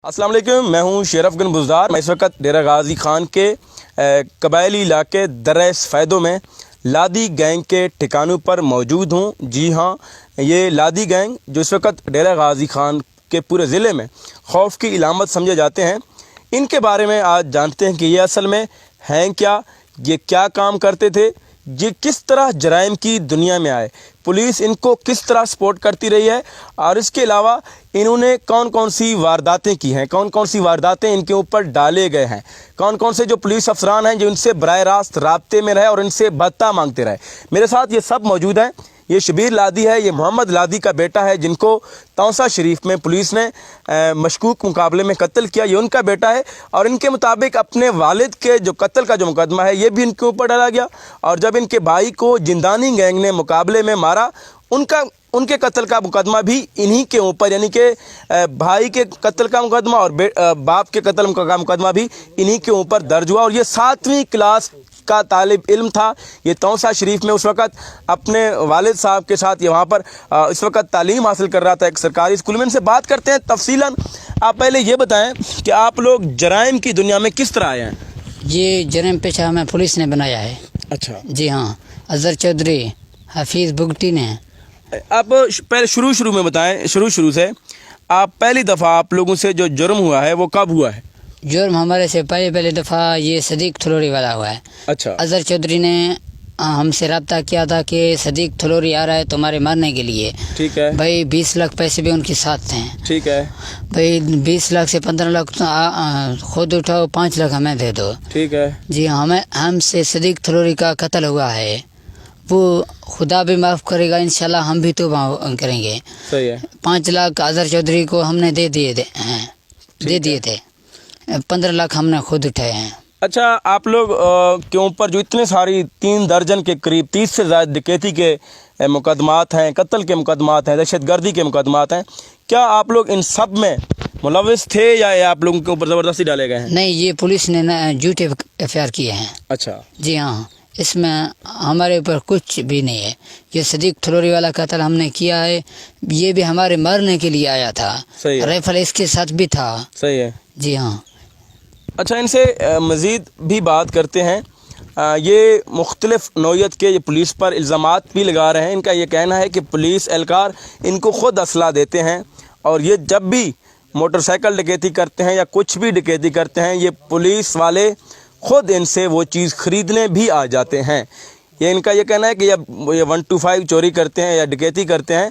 السلام علیکم، میں ہوں شیرف گن بزدار۔ میں اس وقت ڈیرہ غازی خان کے قبائلی علاقے درہ سفیدوں میں لادی گینگ کے ٹھکانوں پر موجود ہوں۔ جی ہاں، یہ لادی گینگ جو اس وقت ڈیرہ غازی خان کے پورے ضلع میں خوف کی علامت سمجھے جاتے ہیں، ان کے بارے میں آج جانتے ہیں کہ یہ اصل میں ہیں کیا، یہ کیا کام کرتے تھے، یہ کس طرح جرائم کی دنیا میں آئے، پولیس ان کو کس طرح سپورٹ کرتی رہی ہے، اور اس کے علاوہ انہوں نے کون کون سی وارداتیں کی ہیں، کون کون سی وارداتیں ان کے اوپر ڈالے گئے ہیں، کون کون سے جو پولیس افسران ہیں جو ان سے براہ راست رابطے میں رہے اور ان سے بھتہ مانگتے رہے۔ میرے ساتھ یہ سب موجود ہیں۔ یہ شبیر لادی ہے، یہ محمد لادی کا بیٹا ہے جن کو توسا شریف میں پولیس نے مشکوک مقابلے میں قتل کیا، یہ ان کا بیٹا ہے، اور ان کے مطابق اپنے والد کے جو قتل کا جو مقدمہ ہے یہ بھی ان کے اوپر ڈالا گیا، اور جب ان کے بھائی کو جندانی گینگ نے مقابلے میں مارا، ان کے قتل کا مقدمہ بھی انہی کے اوپر، یعنی کہ بھائی کے قتل کا مقدمہ اور باپ کے قتل کا مقدمہ بھی انہی کے اوپر درج ہوا، اور یہ 7ویں کلاس کا طالب علم تھا۔ یہ توسا شریف میں اس وقت اپنے والد صاحب کے ساتھ یہ وہاں پر اس وقت تعلیم حاصل کر رہا تھا ایک سرکاری اسکول میں۔ ان سے بات کرتے ہیں تفصیلاً۔ آپ پہلے یہ بتائیں کہ آپ لوگ جرائم کی دنیا میں کس طرح آئے ہیں؟ یہ جرم پیشہ ہمیں پولیس نے بنایا ہے۔ اچھا جی ہاں، اظہر چودھری، حفیظ بگٹی نے۔ آپ پہلے شروع میں بتائیں، شروع سے آپ پہلی دفعہ آپ لوگوں سے جو جرم ہوا ہے وہ کب ہوا ہے؟ جرم ہمارے سے پہلی دفعہ یہ صدیق تھلوری والا ہوا ہے۔ اچھا، اظہر چودھری نے ہم سے رابطہ کیا تھا کہ صدیق تھلوری آ رہا ہے تمہارے مارنے کے لیے۔ ٹھیک ہے بھائی 20 لاکھ پیسے بھی ان کے ساتھ ہیں۔ ٹھیک ہے بھائی 20 لاکھ سے 15 لاکھ خود اٹھاؤ، 5 لاکھ ہمیں دے دو۔ ٹھیک ہے جی ہاں، ہم سے صدیق تھلوری کا قتل ہوا ہے، وہ خدا بھی معاف کرے گا انشاءاللہ، ہم بھی تو کریں گے۔ صحیح ہے۔ 5 لاکھ اظہر چودھری کو ہم نے دے دیے تھے، 15 لاکھ ہم نے خود اٹھائے ہیں۔ اچھا، آپ لوگ کے اوپر جو اتنے ساری 3 درجن کے قریب 30 سے زائد ڈکیتی کے مقدمات ہیں، قتل کے مقدمات ہیں، دہشت گردی کے مقدمات ہیں، کیا آپ لوگ ان سب میں ملوث تھے یا آپ لوگوں کے اوپر زبردستی ڈالے گئے ہیں؟ نہیں، یہ پولیس نے جھوٹے ایف آئی آر کیے ہیں۔ اچھا، جی ہاں، اس میں ہمارے اوپر کچھ بھی نہیں ہے۔ یہ صدیق تھلوری والا قتل ہم نے کیا ہے، یہ بھی ہمارے مرنے کے لیے آیا تھا۔ صحیح ہے، رائفل اس کے ساتھ بھی تھا۔ صحیح ہے۔ جی ہاں۔ اچھا، ان سے مزید بھی بات کرتے ہیں۔ یہ مختلف نوعیت کے یہ پولیس پر الزامات بھی لگا رہے ہیں۔ ان کا یہ کہنا ہے کہ پولیس اہلکار ان کو خود اسلحہ دیتے ہیں، اور یہ جب بھی موٹر سائیکل ڈکیتی کرتے ہیں یا کچھ بھی ڈکیتی کرتے ہیں، یہ پولیس والے خود ان سے وہ چیز خریدنے بھی آ جاتے ہیں۔ یہ ان کا یہ کہنا ہے کہ جب یہ 125 چوری کرتے ہیں یا ڈکیتی کرتے ہیں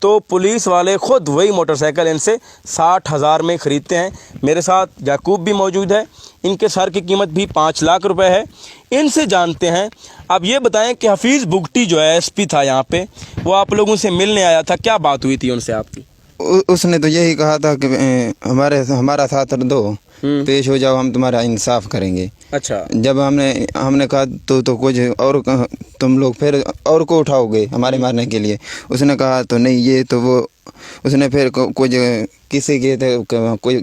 تو پولیس والے خود وہی موٹر سائیکل ان سے 60,000 میں خریدتے ہیں۔ میرے ساتھ یعقوب بھی موجود ہے، ان کے سر کی قیمت بھی 5 لاکھ روپے ہے۔ ان سے جانتے ہیں۔ اب یہ بتائیں کہ حفیظ بگٹی جو ہے ایس پی تھا یہاں پہ، وہ آپ لوگوں سے ملنے آیا تھا، کیا بات ہوئی تھی ان سے آپ کی؟ اس نے تو یہی کہا تھا کہ ہمارا ساتھ دو، پیش ہو جاؤ، ہم تمہارا انصاف کریں گے۔ اچھا، جب ہم نے کہا تو کچھ اور تم لوگ پھر اور کو اٹھاؤ گے ہمارے مارنے کے لیے؟ اس نے کہا تو نہیں، یہ تو وہ اس نے پھر کچھ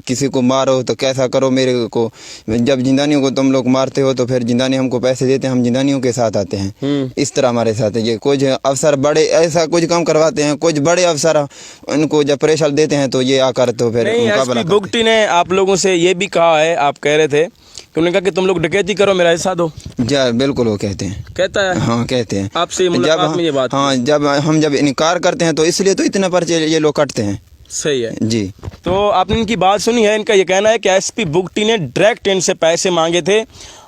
کسی کو مارو تو کیسا کرو، میرے کو جب جندانیوں کو تم لوگ مارتے ہو تو پھر جندانی ہم کو پیسے دیتے ہیں، ہم جندانیوں کے ساتھ آتے ہیں۔ اس طرح ہمارے ساتھ یہ کچھ افسر بڑے ایسا کچھ کام کرواتے ہیں، کچھ بڑے افسر ان کو جب پریشر دیتے ہیں تو یہ آ کر تو پھر مقابلہ کرتے ہیں۔ بگٹی نے آپ لوگوں سے یہ بھی کہا ہے، آپ کہہ رہے تھے کہ انہوں نے کہا کہ تم لوگ ڈکیتی کرو، میرا حصہ دو۔ جی بالکل، وہ کہتے ہیں، کہتا ہے؟ ہاں کہتے ہیں۔ آپ سے ملاقات میں یہ بات؟ ہاں، جب انکار کرتے ہیں تو اس لیے تو اتنے پرچے یہ لوگ کٹتے ہیں۔ صحیح ہے جی۔ تو آپ نے ان کی بات سنی ہے۔ ان کا یہ کہنا ہے کہ ایس پی بگٹی نے ڈائریکٹ ان سے پیسے مانگے تھے،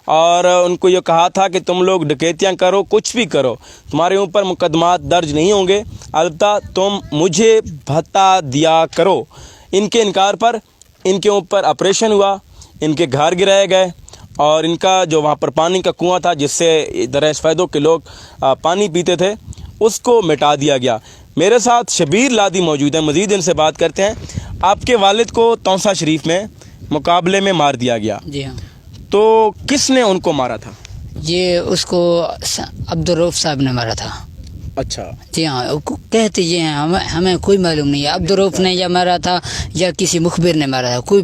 اور ان کو یہ کہا تھا کہ تم لوگ ڈکیتیاں کرو، کچھ بھی کرو، تمہارے اوپر مقدمات درج نہیں ہوں گے، البتہ تم مجھے بھتہ دیا کرو۔ ان کے انکار پر ان کے اوپر آپریشن ہوا، ان کے گھر گرائے گئے، اور ان کا جو وہاں پر پانی کا کنواں تھا جس سے درہ سفیدوں کے لوگ پانی پیتے تھے، اس کو مٹا دیا گیا۔ میرے ساتھ شبیر لادی موجود ہیں، مزید ان سے بات کرتے ہیں۔ آپ کے والد کو توسا شریف میں مقابلے میں مار دیا گیا، جی ہاں۔ تو کس نے ان کو مارا تھا؟ یہ اس کو عبدالرؤف صاحب نے مارا تھا۔ اچھا، جی ہاں، کہتے یہ ہیں، ہمیں کوئی معلوم نہیں ہے عبدالرؤف نے یا مارا تھا یا کسی مخبر نے مارا تھا، کوئی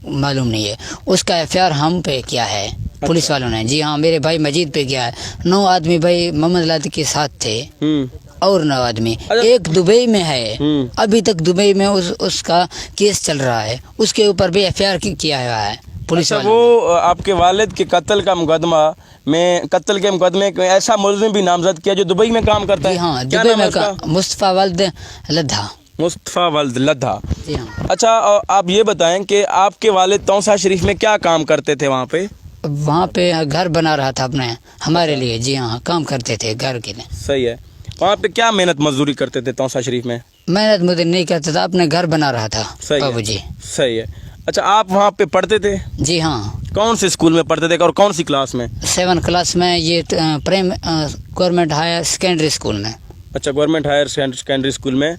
معلوم نہیں ہے۔ اس کا ایف آئی آر ہم پہ کیا ہے۔ पुलिस वालों ने। जी हाँ, मेरे भाई मजीद पे गया है। 9 आदमी भाई मोहम्मद लादी के साथ थे और 9 आदमी। एक दुबई में है, अभी तक दुबई में उसका केस चल रहा है, उसके ऊपर भी FIR किया हुआ है पुलिस अच्छा, वालों वो आपके वालिद के कत्ल का मुकदमा में, कत्ल के मुकदमे में ऐसा मुलजिम भी नामजद किया जो दुबई में काम करता जी है। हाँ, क्या दुबई नाम है में उसका? मुस्तफ़ा वल्द लद्दा। मुस्तफ़ा वल्द लद्दा। जी हाँ। अच्छा, और आप ये बताएं कि आपके वालिद तौसा शरीफ में क्या काम करते थे वहाँ पे? वहाँ पे घर बना रहा था अपने हमारे लिए। जी हाँ, काम करते थे घर के लिए। सही है। वहाँ पे क्या मेहनत मजदूरी करते थे तौसा शरीफ में? मेहनत मुझे नहीं करता था, अपने घर बना रहा था सही है। बाबू जी। सही है। अच्छा, आप वहाँ पे पढ़ते थे? जी हाँ, कौन से स्कूल में पढ़ते थे और कौन सी क्लास में? 7 क्लास में, ये गवर्नमेंट हायर सेकेंडरी स्कूल में। अच्छा, गवर्नमेंट हायर सेकेंडरी स्कूल में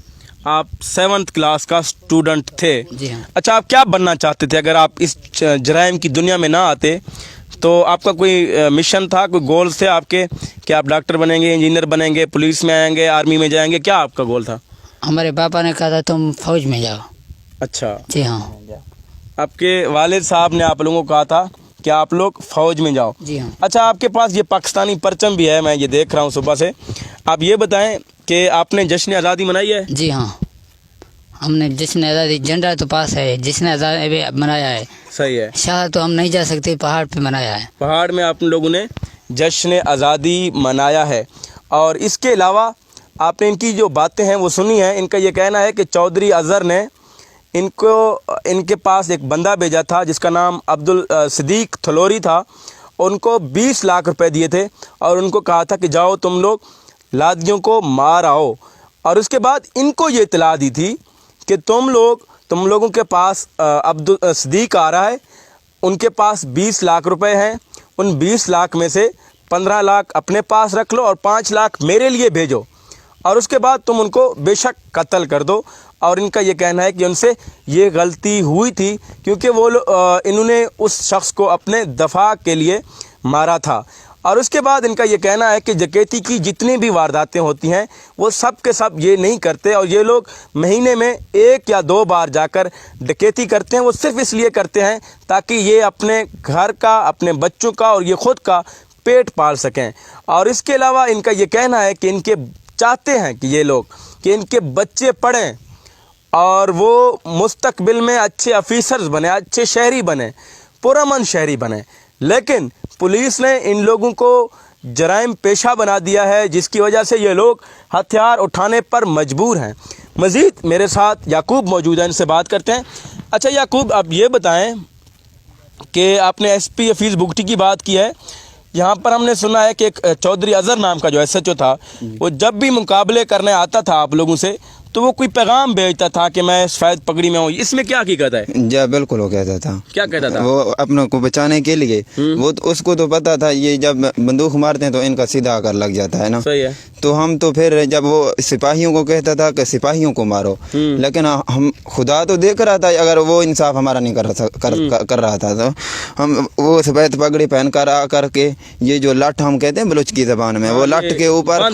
आप 7th क्लास का स्टूडेंट थे। जी हाँ। अच्छा, आप क्या बनना चाहते थे अगर आप इस जराइम की दुनिया में ना आते? तो आपका कोई मिशन था, कोई गोल्स थे आपके कि आप डॉक्टर बनेंगे, इंजीनियर बनेंगे, पुलिस में आएंगे, आर्मी में जाएंगे? क्या आपका गोल था? हमारे पापा ने कहा था तुम फौज में जाओ। अच्छा, जी हाँ। आपके वालिद साहब ने आप लोगों को कहा था कि आप लोग फौज में जाओ। जी हाँ। अच्छा, आपके पास ये पाकिस्तानी परचम भी है, मैं ये देख रहा हूँ सुबह से। आप ये बताएं कि आपने जश्न आज़ादी मनाई है? जी हाँ, हमने जश्न आज़ादी, झंडा तो पास है, जश्न आज़ादी मनाया है। सही है। शहर तो हम नहीं जा सकते, पहाड़ पे मनाया है। पहाड़ में आप लोगों ने जश्न आज़ादी मनाया है। और इसके अलावा आपने इनकी जो बातें हैं वो सुनी हैं। इनका ये कहना है कि चौधरी अज़हर ने इनके पास एक बंदा भेजा था जिसका नाम अब्दुल सिद्दीक थलोरी था। उनको 20 लाख रुपए दिए थे और उनको कहा था कि जाओ तुम लोग लादियों को मार आओ। और उसके बाद इनको ये इत्तला दी थी कि तुम लोगों के पास अब्दुल सिद्दीक आ रहा है, उनके पास 20 लाख रुपए हैं, उन 20 लाख में से 15 लाख अपने पास रख लो और 5 लाख मेरे लिए भेजो, और उसके बाद तुम उनको बेशक कत्ल कर दो। और इनका ये कहना है कि उनसे ये गलती हुई थी क्योंकि इन्होंने उस शख्स को अपने दफा के लिए मारा था। और उसके बाद इनका ये कहना है कि डकैती की जितनी भी वारदातें होती हैं वो सब के सब ये नहीं करते, और ये लोग महीने में 1 या 2 बार जाकर डकैती करते हैं। वो सिर्फ इसलिए करते हैं ताकि ये अपने घर का, अपने बच्चों का और ये ख़ुद का पेट पाल सकें। और इसके अलावा इनका ये कहना है कि इनके चाहते हैं कि ये लोग कि इनके बच्चे पढ़ें और वो मुस्तकबिल में अच्छे ऑफिसर्स बने, अच्छे शहरी बने, पुरअमन शहरी बने। लेकिन पुलिस ने इन लोगों को जराइम पेशा बना दिया है, जिसकी वजह से ये लोग हथियार उठाने पर मजबूर हैं। मज़ीद मेरे साथ याकूब मौजूद हैं, इनसे बात करते हैं। अच्छा याकूब, आप ये बताएं कि आपने SP हफीज़ बुगटी की बात की है। यहाँ पर हमने सुना है कि एक चौधरी अज़हर नाम का जो SHO था, वो जब भी मुकाबले करने आता था आप लोगों से तो वो कोई पैगाम भेजता था कि मैं सफ़ेद पगड़ी में हूँ। इसमें क्या हकीकत है? जी बिल्कुल, वो कहता था। क्या कहता था? वो अपनों को बचाने के लिए, वो उसको तो पता था ये जब बंदूक मारते हैं तो इनका सीधा आकर लग जाता है ना। सही है। तो हम तो फिर जब वो सिपाहियों को कहता था कि सिपाहियों को मारो, लेकिन हम खुदा तो देख रहा था अगर वो इंसाफ हमारा नहीं कर रहा था तो हम वो सफ़ेद पगड़ी पहन कर आ करके ये जो लठ हम कहते हैं बलूच की ज़बान में, वो लठ के ऊपर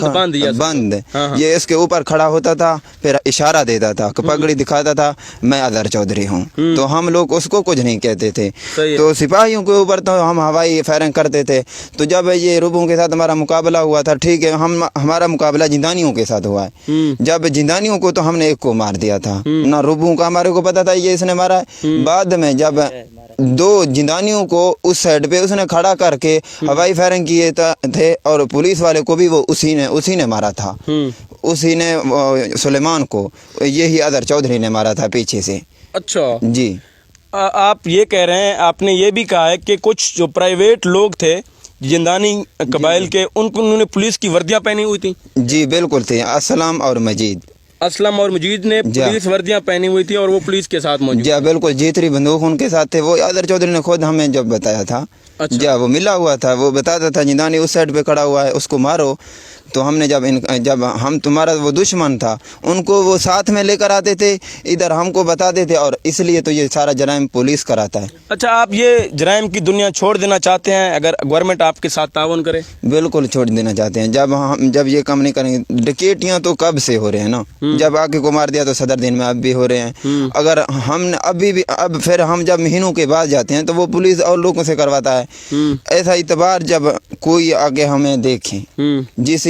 बंद ये इसके ऊपर खड़ा होता था, फिर इशारा देता था कि पगड़ी दिखाता था मैं अज़हर चौधरी हूँ। तो हम लोग उसको कुछ नहीं कहते थे। तो सिपाहियों के ऊपर तो हम हवाई फायरिंग करते थे। तो जब ये रुबों के साथ हमारा मुकाबला हुआ था, ठीक है, हमारा मुकाबला जिंदानियों के साथ हुआ है। जब जिंदानियों को तो हमने एक को मार दिया था ना, रुबों का हमारे को पता था ये इसने मारा है। बाद में जब 2 जिंदानियों को उस साइड पे उसने खड़ा करके हवाई फायरिंग किए थे और पुलिस वाले को भी वो उसी ने मारा था। उसी ने सुलेमान को, यही अज़हर चौधरी ने मारा था पीछे से। अच्छा जी। आप ये कह रहे हैं, आपने ये भी कहा है कि कुछ जो प्राइवेट लोग थे जिंदानी कबाइल के, उन्होंने पुलिस की वर्दियां पहनी हुई थी? जी बिल्कुल थे। असलम और मजीद ने पुलिस वर्दियां पहनी हुई थी और वो पुलिस के साथ मौजूद। जी बिल्कुल, जीतरी बंदूक उनके साथ थे। वो अज़हर चौधरी ने खुद हमें जब बताया था। अच्छा। जब वो मिला हुआ था वो बताता था जिंदानी उस साइड पे खड़ा हुआ है, उसको मारो। तो हमने जब हम तुम्हारा वो दुश्मन था, उनको वो साथ में लेकर आते थे, इधर हमको बताते थे, और इसलिए तो ये सारा जराइम पुलिस कराता है। अच्छा, आप ये जराइम की दुनिया छोड़ देना चाहते हैं अगर गवर्नमेंट आपके साथ ताउन करे? बिल्कुल छोड़ देना चाहते हैं। जब ये काम नहीं करेंगे, डकैतियाँ तो कब से हो रहे हैं ना, जब आके को मार दिया तो सदर दिन में अब भी हो रहे हैं। अगर हमने अब फिर हम जब महीनों के बाद जाते हैं तो वो पुलिस और लोगों से करवाता है। ऐसा इतबार जब कोई आगे हमें देखे, जिस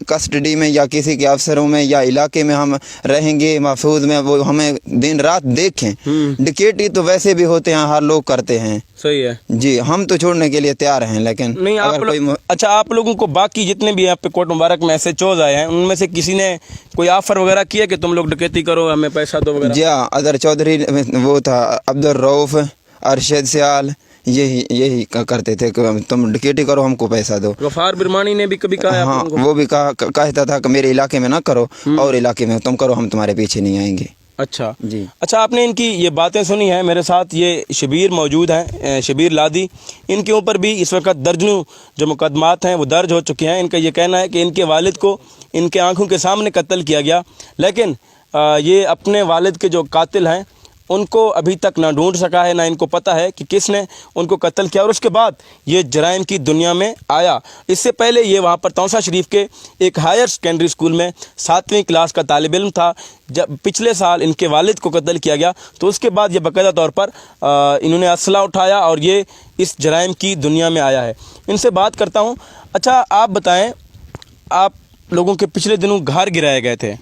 कस्टडी में या किसी के अफसरों में या इलाके में हम रहेंगे महफूज में, वो हमें दिन रात देखें। डकैती तो वैसे भी होते हैं, हर लोग करते हैं। सही है जी, हम तो छोड़ने के लिए तैयार हैं, लेकिन नहीं अच्छा, आप लोगों को बाकी जितने भी यहाँ पे कोट मुबारक में मैसेज आए हैं, उनमें से किसी ने कोई ऑफर वगैरह किया कि तुम लोग डकैती करो, हमें पैसा दो वगैरह? जी हाँ, अदर चौधरी वो था, अब्दुल रऊफ, अरशद सियाल, यही करते थे कि तुम डकैती करो, हमको पैसा दो। गफार बिरमानी ने भी कभी कहा? हाँ, वो भी कहता था कि मेरे इलाके में ना करो, और इलाके में तुम करो, हम तुम्हारे पीछे नहीं आएंगे। अच्छा जी। अच्छा, आपने इनकी ये बातें सुनी हैं। मेरे साथ ये शबीर मौजूद हैं, शबीर लादी। इनके ऊपर भी इस वक्त दर्जनों जो मुकदमात हैं वो दर्ज हो चुके हैं। इनका ये कहना है कि इनके वालिद को इनके आंखों के सामने कत्ल किया गया, लेकिन ये अपने वालिद के जो कातिल हैं उनको अभी तक ना ढूंढ सका है, ना इनको पता है कि किसने उनको कत्ल किया, और उसके बाद ये जराइम की दुनिया में आया। इससे पहले ये वहाँ पर तौसा शरीफ के एक हायर सेकेंडरी स्कूल में 7वीं क्लास का तालिब इल्म था। जब पिछले साल इनके वालिद को कत्ल किया गया तो उसके बाद ये बाकायदा तौर पर इन्होंने असला उठाया और ये इस जराइम की दुनिया में आया है। इनसे बात करता हूँ। अच्छा, आप बताएँ, आप लोगों के पिछले दिनों घर गिराए गए थे,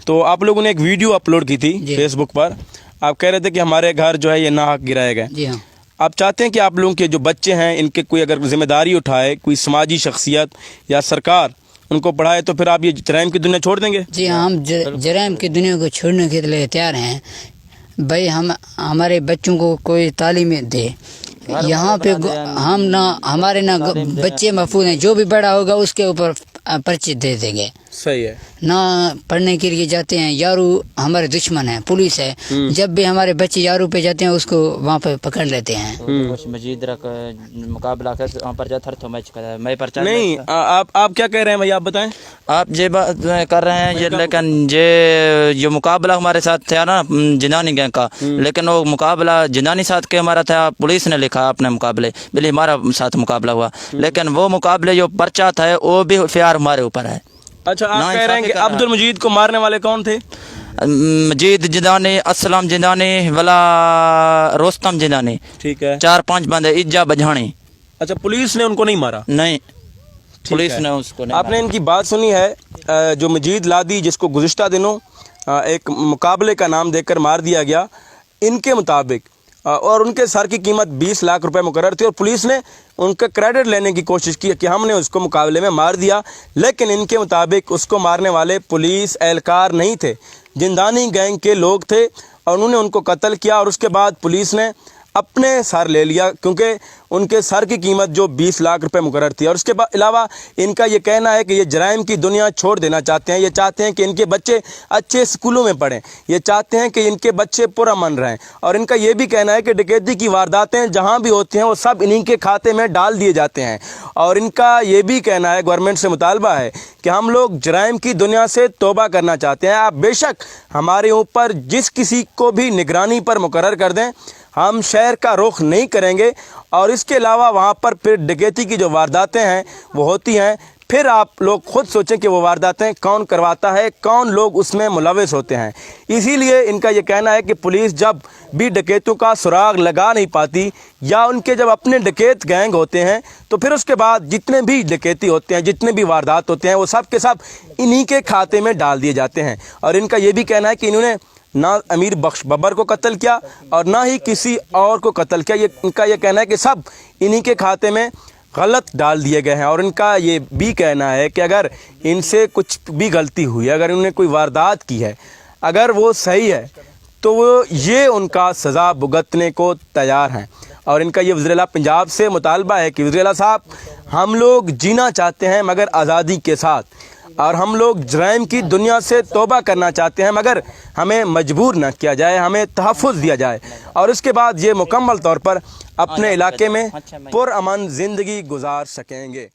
तो आप लोगों ने एक वीडियो अपलोड की थी फेसबुक पर। आप कह रहे थे कि हमारे घर जो है ये नाहक गिराए गए। जी हाँ। आप चाहते हैं कि आप लोगों के जो बच्चे हैं इनके कोई अगर जिम्मेदारी उठाए, कोई समाजी शख्सियत या सरकार उनको पढ़ाए, तो फिर आप ये जराइम की दुनिया छोड़ देंगे? जी हाँ, हम जराइम की दुनिया को छोड़ने के लिए तैयार हैं भाई। हम हमारे बच्चों को कोई तालीम दे, यहाँ पे हम ना हमारे ना बच्चे महफूज हैं, जो भी बड़ा होगा उसके ऊपर पर्ची दे देंगे। सही है ना पढ़ने के लिए जाते हैं, यारू हमारे दुश्मन है, पुलिस है। जब भी हमारे बच्चे यारू पे जाते हैं उसको वहाँ पे पकड़ लेते हैं। मजीद मुकाबला कर मैं परचा नहीं। आप क्या कह रहे हैं भाई, आप बताएं। आप ये बात कर रहे हैं ये, लेकिन ये जो मुकाबला हमारे साथ था ना जिंदानी गैंग का, लेकिन वो मुकाबला जिंदानी साथ के हमारा था, पुलिस ने लिखा अपने मुकाबले, बिल्कुल हमारा साथ मुकाबला हुआ, लेकिन वो मुकाबले जो पर्चा था वो भी फिर हमारे ऊपर है। अच्छा, आप कह रहे हैं कि अब्दुल मजीद को मारने वाले कौन थे? मजीद जिंदानी, असलम जिंदानी, वाला रोस्तम जिंदानी, ठीक है, 4-5 बंदे, इज्जा बजानी। अच्छा, पुलिस ने उनको नहीं मारा? नहीं, पुलिस ने उसको नहीं आपने इनकी बात सुनी है। जो मजीद लादी, जिसको गुज़िश्ता दिनों एक मुकाबले का नाम देकर मार दिया गया, इनके मुताबिक और उनके सर की कीमत 20 लाख रुपए मुकर्रर थी, और पुलिस ने उनका क्रेडिट लेने की कोशिश की कि हमने उसको मुकाबले में मार दिया, लेकिन इनके मुताबिक उसको मारने वाले पुलिस एहलकार नहीं थे, जिंदानी गैंग के लोग थे, और उन्होंने उनको कत्ल किया। और उसके बाद पुलिस ने अपने सर ले लिया, क्योंकि उनके सर की कीमत जो 20 लाख रुपए मुकर्रर थी। और उसके अलावा इनका ये कहना है कि ये जराइम की दुनिया छोड़ देना चाहते हैं। ये चाहते हैं कि इनके बच्चे अच्छे स्कूलों में पढ़ें, ये चाहते हैं कि इनके बच्चे पुरअमन रहें, और इनका ये भी कहना है कि डकैती की वारदातें जहाँ भी होती हैं वो सब इन्हीं के खाते में डाल दिए जाते हैं। और इनका ये भी कहना है, गवर्नमेंट से मुतालबा है कि हम लोग जराइम की दुनिया से तौबा करना चाहते हैं। आप बेशक हमारे ऊपर जिस किसी को भी निगरानी पर मुकर्रर कर दें, हम शहर का रुख नहीं करेंगे। और इसके अलावा वहाँ पर फिर डकैती की जो वारदातें हैं वो होती हैं, फिर आप लोग खुद सोचें कि वो वारदातें कौन करवाता है, कौन लोग उसमें मुलविस होते हैं। इसीलिए इनका ये कहना है कि पुलिस जब भी डकैतों का सुराग लगा नहीं पाती, या उनके जब अपने डकैत गैंग होते हैं, तो फिर उसके बाद जितने भी डकैती होते हैं, जितने भी वारदात होते हैं, वो सब के सब इन्हीं के खाते में डाल दिए जाते हैं। और इनका ये भी कहना है कि इन्होंने ना अमीर बख्श बब्बर को कत्ल किया और ना ही किसी और को कत्ल किया। ये इनका ये कहना है कि सब इन्हीं के खाते में गलत डाल दिए गए हैं। और इनका ये भी कहना है कि अगर इनसे कुछ भी गलती हुई है, अगर उन्होंने कोई वारदात की है, अगर वो सही है, तो वो ये उनका सज़ा भुगतने को तैयार हैं। और इनका ये वज़ीर-ए-आला पंजाब से मुतालबा है कि वज़ीर-ए-आला साहब, हम लोग जीना चाहते हैं मगर आज़ादी के साथ, और हम लोग जराइम की दुनिया से तौबा करना चाहते हैं मगर हमें मजबूर न किया जाए, हमें तहफ़्फ़ुज़ दिया जाए, और इसके बाद ये मुकम्मल तौर पर अपने इलाके में पुरअमन ज़िंदगी गुजार सकेंगे।